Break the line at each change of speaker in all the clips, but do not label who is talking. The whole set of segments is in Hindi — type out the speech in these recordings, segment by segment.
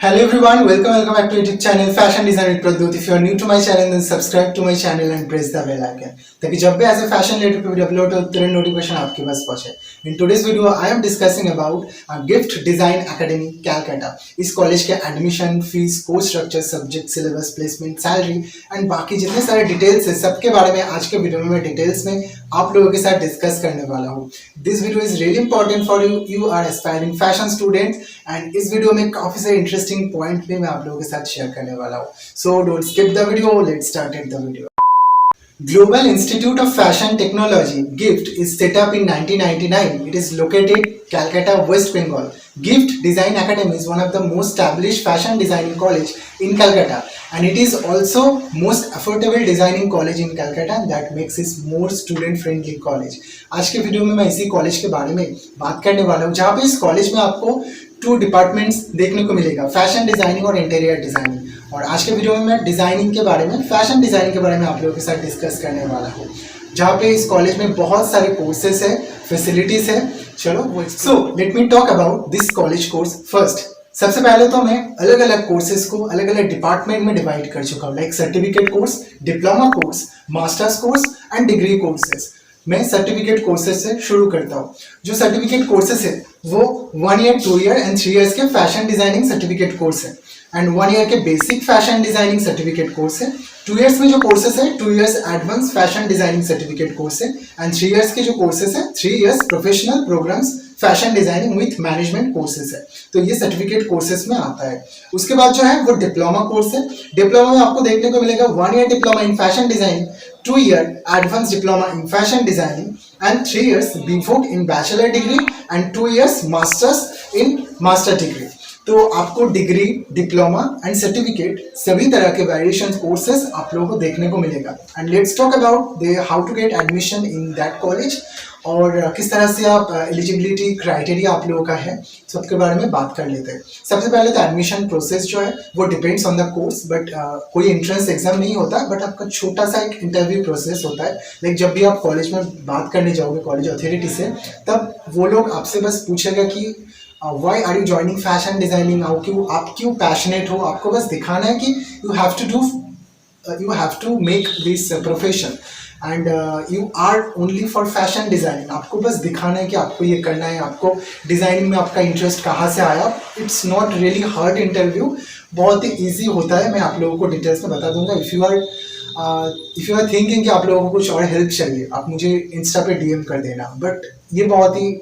Hello everyone, welcome back to YouTube channel Fashion Design with Pradut. If you are new to my channel, then subscribe to my channel and press the bell icon. ताकि जब भी ऐसे फैशन रिलेटेड वीडियो अपलोड हो तुरंत नोटिफिकेशन आपके पास पहुंचे. In today's video, I am discussing about Gift Design Academy Calcutta. इस कॉलेज के admission, fees, course structure, subject, syllabus, placement, salary and बाकी जितने सारे डिटेल्स है सबके बारे में आज के वीडियो में मैं डिटेल्स में आप लोगों के साथ डिस्कस करने वाला हूँ. This video is really important for you. You are aspiring fashion student and इस वीडियो में काफी सारे इंटरेस्टिंग पॉइंट भी मैं आप लोगों के साथ शेयर करने वाला हूँ. So don't skip the video, let's start the video. Global Institute of Fashion Technology (GIFT) is set up in 1999. It is located Calcutta, West Bengal. GIFT Design Academy is one of the most established fashion designing college in Calcutta, and it is also most affordable designing college in Calcutta. That makes it more student friendly college. आज के वीडियो में मैं इसी कॉलेज के बारे में बात करने वाला हूँ, जहाँ पे इस कॉलेज में आपको 2 डिपार्टमेंट्स देखने को मिलेगा, फैशन डिजाइनिंग और इंटीरियर डिजाइनिंग. और आज के वीडियो में मैं डिजाइनिंग के बारे में, फैशन डिजाइनिंग के बारे में आप लोगों के साथ डिस्कस करने वाला हूँ, जहाँ पे इस कॉलेज में बहुत सारे कोर्सेस है, फैसिलिटीज है. चलो so let me talk about this college course first. सबसे पहले तो मैं अलग अलग कोर्सेज को अलग अलग डिपार्टमेंट में डिवाइड कर चुका हूँ, like certificate course, diploma course, masters course and degree courses. मैं सर्टिफिकेट कोर्सेज से शुरू करता हूँ. जो सर्टिफिकेट कोर्सेज है वो 1 ईयर, 2 ईयर एंड 3 ईयर्स के फैशन डिजाइनिंग सर्टिफिकेट कोर्स है एंड 1 ईयर के basic fashion designing certificate course है. 2 इयर्स में जो कोर्सेस है 2 years advance fashion designing certificate course है एंड 3 इयर्स के जो कोर्सेस है 3 years professional programmes fashion designing with management courses है. तो ये सर्टिफिकेट कोर्सेस में आता है. उसके बाद जो है वो डिप्लोमा कोर्स है. डिप्लोमा में आपको देखने को मिलेगा 1 year diploma in fashion designing, 2 year advance diploma in fashion designing and 3 years BVoc in bachelor degree and 2 years masters in master degree. तो आपको डिग्री, डिप्लोमा एंड सर्टिफिकेट सभी तरह के वेरिएशन कोर्सेज आप लोगों को देखने को मिलेगा. And let's talk about how to get admission in that college और किस तरह से आप एलिजिबिलिटी क्राइटेरिया आप लोगों का है, सबके बारे में बात कर लेते हैं. सबसे पहले तो एडमिशन प्रोसेस जो है वो depends on the course, but कोई एंट्रेंस एग्जाम नहीं होता, बट आपका छोटा सा एक इंटरव्यू प्रोसेस होता है. लाइक जब भी आप कॉलेज में बात करने जाओगे कॉलेज अथॉरिटी से, तब वो लोग आपसे बस पूछेगा कि why are you joining fashion designing, आप क्यों पैशनेट हो. आपको बस दिखाना है कि you have to make this profession and you are only for fashion designing. आपको बस दिखाना है कि आपको ये करना है, आपको डिजाइनिंग में आपका इंटरेस्ट कहाँ से आया. It's not really hard interview, बहुत ही ईजी होता है. मैं आप लोगों को डिटेल्स में बता दूंगा. इफ़ यू आर थिंकिंग कि आप लोगों को कुछ और हेल्प चाहिए, आप मुझे इंस्टा पे DM कर देना, बट ये बहुत ही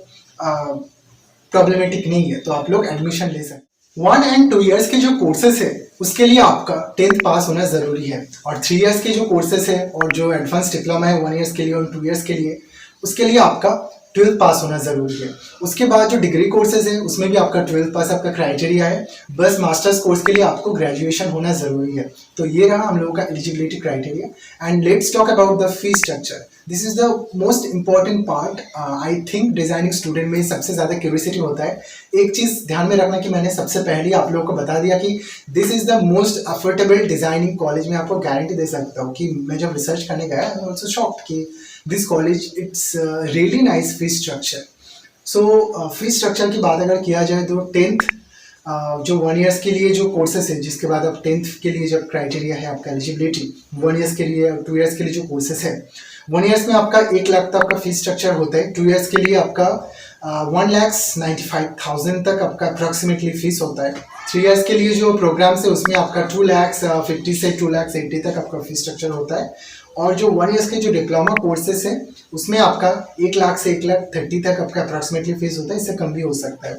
प्रॉब्लमेटिक नहीं है, तो आप लोग एडमिशन ले सकते. 1 एंड 2 इयर्स के जो कोर्सेस है उसके लिए आपका 10th पास होना जरूरी है, और 3 इयर्स के जो कोर्सेस है और जो एडवांस डिप्लोमा है 1 इयर्स के लिए और 2 इयर्स के लिए, उसके लिए आपका 12th पास होना जरूरी है. उसके बाद जो डिग्री कोर्सेज है उसमें भी आपका 12th पास आपका क्राइटेरिया है. बस मास्टर्स कोर्स के लिए आपको ग्रेजुएशन होना जरूरी है. तो ये रहा हम लोगों का eligibility criteria. And let's talk about the fee structure. This is the most important part. I think designing student में सबसे ज्यादा क्यूरियोसिटी होता है. एक चीज ध्यान में रखना कि मैंने सबसे पहले आप लोगों को बता दिया कि this is the most affordable designing college. में आपको गारंटी दे सकता हूँ कि मैं जब रिसर्च करने गया आई ऑल्सो शॉक्ड कि this college it's really nice fee structure. So fee structure की बात अगर किया जाए तो 10th जो 1 इयर्स के लिए जो कोर्सेस है, जिसके बाद आप 10th के लिए जब क्राइटेरिया है आपका एलिजिबिलिटी 1 इयर्स के लिए, 2 इयर्स के लिए जो कोर्सेस है, 1 इयर्स में आपका 1 लाख तक आपका फीस स्ट्रक्चर होता है. 2 इयर्स के लिए आपका 1,95,000 तक आपका अप्रॉक्सीमेटली फीस होता है. 3 इयर्स के लिए जो प्रोग्राम्स है उसमें आपका 2,50,000 से 2,80,000 तक आपका फीस स्ट्रक्चर होता है. और जो 1 इयर्स के जो डिप्लोमा कोर्सेस है उसमें आपका 1 लाख से 1,30,000 तक आपका अप्रॉक्सीमेटली फीस होता है. इससे कम भी हो सकता है.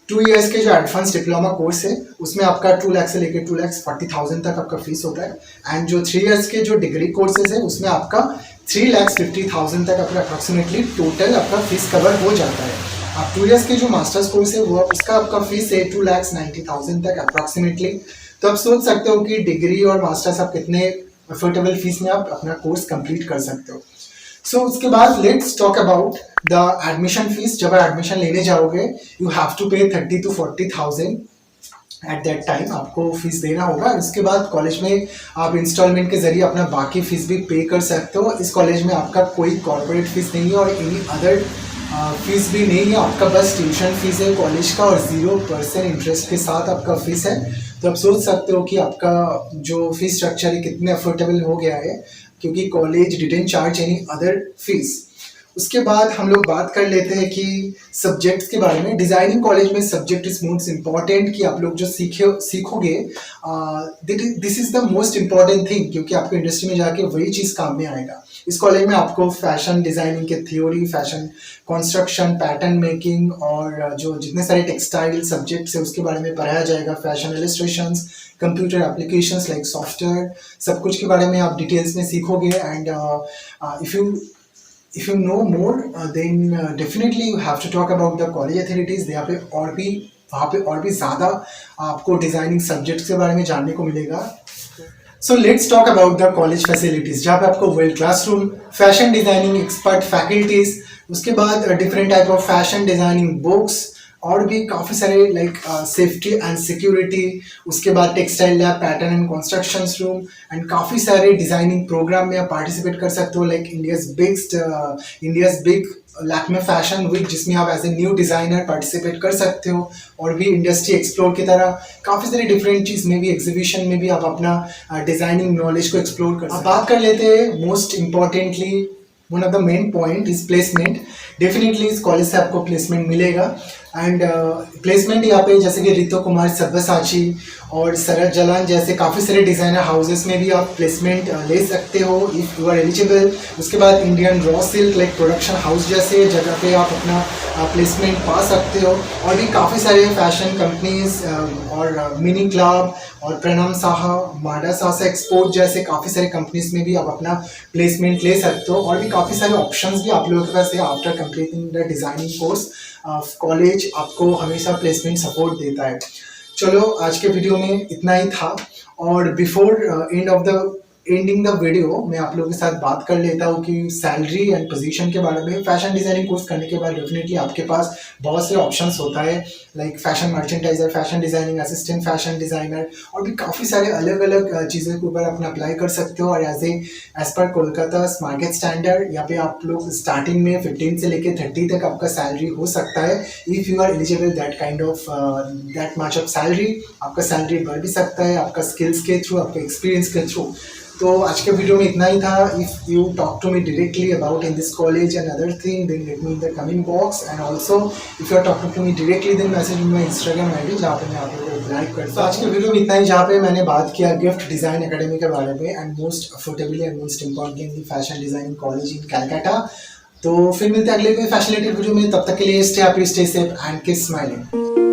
2 इयर्स के जो एडवांस डिप्लोमा कोर्स है उसमें आपका 2 लाख से लेकर 2,40,000 तक आपका फीस होता है. एंड जो 3 इयर्स के जो डिग्री कोर्सेज है उसमें आपका 3,50,000 तक आपका अप्रॉक्सीमेटली टोटल आपका फीस कवर हो जाता है. आप 2 इयर्स के जो मास्टर्स कोर्स है वो उसका आपका फीस है 2,90,000 तक अप्रॉक्सीमेटली. तो आप सोच सकते हो कि डिग्री और मास्टर्स आप कितने अफोर्डेबल फीस में आप अपना कोर्स कंप्लीट कर सकते हो. सो उसके बाद let's talk about the admission fees. जब आप एडमिशन लेने जाओगे यू हैव टू पे 30,000 to 40,000 एट दैट टाइम. आपको फीस देना होगा. इसके बाद कॉलेज में आप इंस्टॉलमेंट के जरिए अपना बाकी फीस भी पे कर सकते हो. इस कॉलेज में आपका कोई कॉर्पोरेट फीस नहीं है और एनी अदर फीस भी नहीं है आपका, बस ट्यूशन फीस है कॉलेज का और 0% इंटरेस्ट के साथ आपका फीस है। तो आप सोच सकते हो कि आपका जो फीस स्ट्रक्चर है कितने अफोर्डेबल हो गया है, क्योंकि college didn't charge any other fees. उसके बाद हम लोग बात कर लेते हैं कि सब्जेक्ट्स के बारे में। डिज़ाइनिंग कॉलेज में सब्जेक्ट इज मोस्ट इम्पॉर्टेंट, कि आप लोग जो सीखोगे this is the most important thing, क्योंकि आपको इंडस्ट्री में जाके वही चीज़ काम में आएगा। इस कॉलेज में आपको फैशन डिज़ाइनिंग के theory, fashion construction, pattern making और जो जितने सारे टेक्सटाइल सब्जेक्ट्स है उसके बारे में पढ़ाया जाएगा। Fashion illustrations, computer applications like software, सब कुछ के बारे में आप डिटेल्स में सीखोगे। And if you know more then definitely you have to talk about the college authorities। यहाँ पे और भी वहाँ पे और भी ज़्यादा आपको डिज़ाइनिंग सब्जेक्ट्स के बारे में जानने को मिलेगा। So let's talk about the college facilities, जहाँ पे आपको world classroom, fashion designing expert faculties, उसके बाद different type of fashion designing books और भी काफ़ी सारे लाइक सेफ्टी एंड सिक्योरिटी, उसके बाद textile lab, pattern and construction room and काफ़ी सारे डिज़ाइनिंग प्रोग्राम में आप पार्टिसिपेट कर सकते हो, like India's big Lakme fashion week, जिसमें आप as a new designer participate कर सकते हो। और भी इंडस्ट्री एक्सप्लोर की तरह काफ़ी सारी डिफरेंट चीज़ में भी, एग्जीबिशन में भी आप अपना डिज़ाइनिंग नॉलेज को एक्सप्लोर कर सकते हो। बात कर लेते हैं most importantly, one of the main point is placement. Definitely इस कॉलेज से आपको प्लेसमेंट मिलेगा। एंड प्लेसमेंट यहाँ पे जैसे कि रितो कुमार सब्यसाची और शरद जलान जैसे काफ़ी सारे डिज़ाइनर हाउसेस में भी आप प्लेसमेंट ले सकते हो इफ़ यू आर एलिजिबल। उसके बाद Indian raw silk like production house जैसे जगह पे आप अपना प्लेसमेंट पा सकते हो। और भी काफ़ी सारे फैशन कंपनीज और मिनी क्लब और प्रणाम साहा, माडा सासा एक्सपोर्ट जैसे काफ़ी सारे कंपनीज में भी आप अपना प्लेसमेंट ले सकते हो। और भी काफ़ी सारे ऑप्शंस भी आप लोगों के पास है। After completing the designing course college आपको हमेशा प्लेसमेंट सपोर्ट देता है। चलो आज के वीडियो में इतना ही था, और बिफोर एंडिंग द वीडियो मैं आप लोगों के साथ बात कर लेता हूँ कि सैलरी एंड पोजीशन के बारे में। फैशन डिज़ाइनिंग कोर्स करने के बाद डेफिनेटली आपके पास बहुत से ऑप्शंस होता है, like fashion merchandiser, fashion designing assistant, fashion designer और भी काफ़ी सारे अलग अलग चीज़ों के ऊपर अपना अप्लाई कर सकते हो। और as per Kolkata market standard यहाँ पे आप लोग स्टार्टिंग में 15 से लेके 30 तक आपका सैलरी हो सकता है। If you are eligible that kind of that much of salary, आपका सैलरी बढ़ भी सकता है आपका स्किल्स के थ्रू, आपके एक्सपीरियंस के थ्रू। तो आज के वीडियो में इतना ही था। If you talk to me directly about in this college and other thing then let me in the comment box. And also if you are talking to me directly then message in my Instagram ID, जहाँ पे मैं आप लोगों को लाइक करता हूँ। आज के वीडियो में इतना ही, जहाँ पे मैंने बात किया गिफ्ट डिज़ाइन एकेडमी के बारे में and most affordably and most importantly fashion designing college in Calcutta. तो फिर मिलते हैं अगले कोई फैशन रिलेटेड वीडियो में। तब तक के लिए stay happy, stay safe and keep smiling.